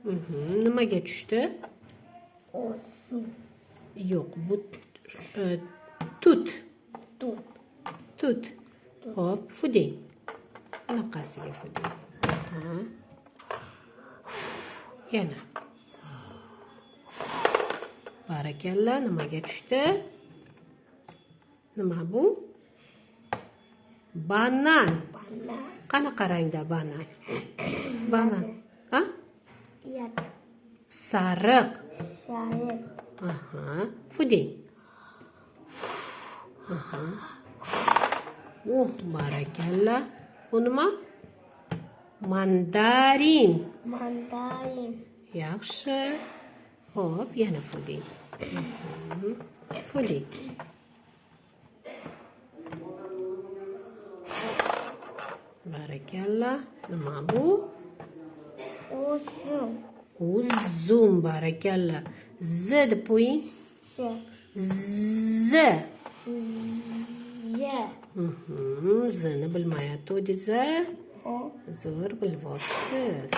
Nimaga tushdi? Uzun. Yo'q, bu tut. Tut. Tut. Xo'p, fuding. Bunaqasiga fuding. Yana. Barakalla, nimaga tushdi? Nima bu? Banan. Banan. Qanaqa rangda banan? Banan. Ha? Yadi. Sariq. Sariq. Fuding. Barakalla. Bu nima? Mandarin. Mandarin. Yaxshi. Xo'p, yana fuding. Fuding. Barakalla. Nima bu? Uzun. Uzun, barakalla. Z deb qo'ying. Z. Zni bilmayotgandiz. Zo'r bilyapsiz.